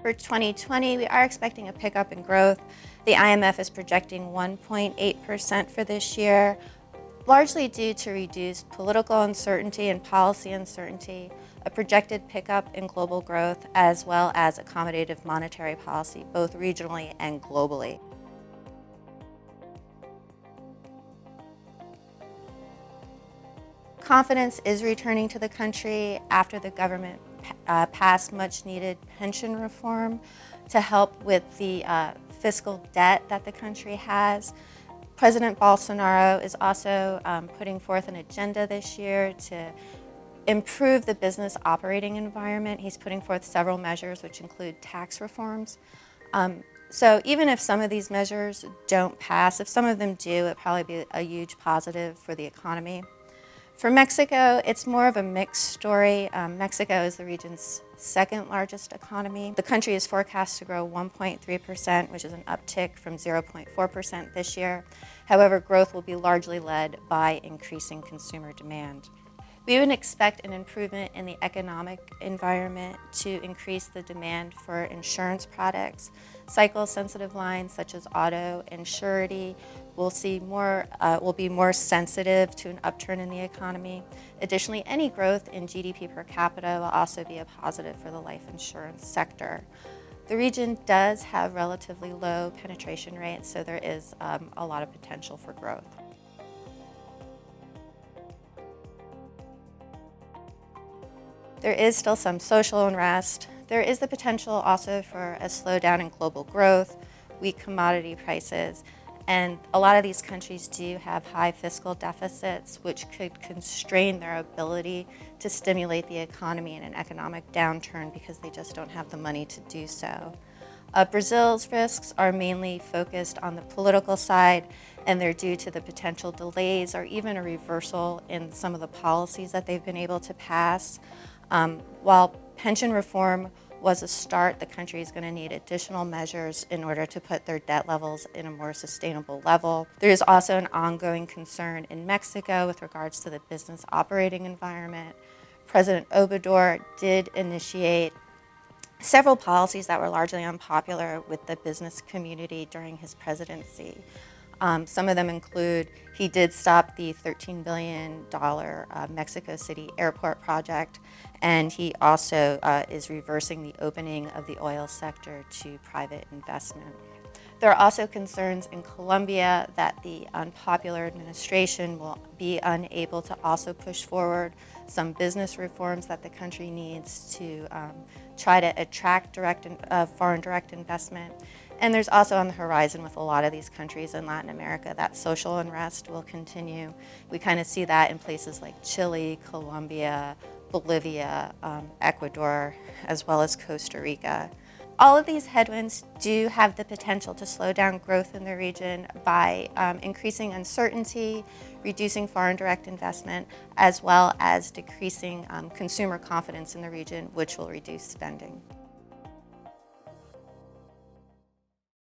For 2020, we are expecting a pickup in growth. The IMF is projecting 1.8% for this year, largely due to reduced political uncertainty and policy uncertainty, a projected pickup in global growth, as well as accommodative monetary policy, both regionally and globally. Confidence is returning to the country after the government passed much-needed pension reform to help with the fiscal debt that the country has. President Bolsonaro is also putting forth an agenda this year to improve the business operating environment. He's putting forth several measures, which include tax reforms. So even if some of these measures don't pass, if some of them do, it'll probably be a huge positive for the economy. For Mexico, it's more of a mixed story. Mexico is the region's second largest economy. The country is forecast to grow 1.3%, which is an uptick from 0.4% this year. However, growth will be largely led by increasing consumer demand. We would expect an improvement in the economic environment to increase the demand for insurance products. Cycle-sensitive lines such as auto and surety will be more sensitive to an upturn in the economy. Additionally, any growth in GDP per capita will also be a positive for the life insurance sector. The region does have relatively low penetration rates, so there is a lot of potential for growth. There is still some social unrest. There is the potential also for a slowdown in global growth, weak commodity prices, and a lot of these countries do have high fiscal deficits, which could constrain their ability to stimulate the economy in an economic downturn because they just don't have the money to do so. Brazil's risks are mainly focused on the political side, and they're due to the potential delays or even a reversal in some of the policies that they've been able to pass. While pension reform was a start, the country is going to need additional measures in order to put their debt levels in a more sustainable level. There is also an ongoing concern in Mexico with regards to the business operating environment. President Obrador did initiate several policies that were largely unpopular with the business community during his presidency. Some of them include, he did stop the $13 billion Mexico City airport project, and he also is reversing the opening of the oil sector to private investment. There are also concerns in Colombia that the unpopular administration will be unable to also push forward some business reforms that the country needs to try to attract foreign direct investment. And there's also on the horizon with a lot of these countries in Latin America that social unrest will continue. We kind of see that in places like Chile, Colombia, Bolivia, Ecuador, as well as Costa Rica. All of these headwinds do have the potential to slow down growth in the region by increasing uncertainty, reducing foreign direct investment, as well as decreasing consumer confidence in the region, which will reduce spending.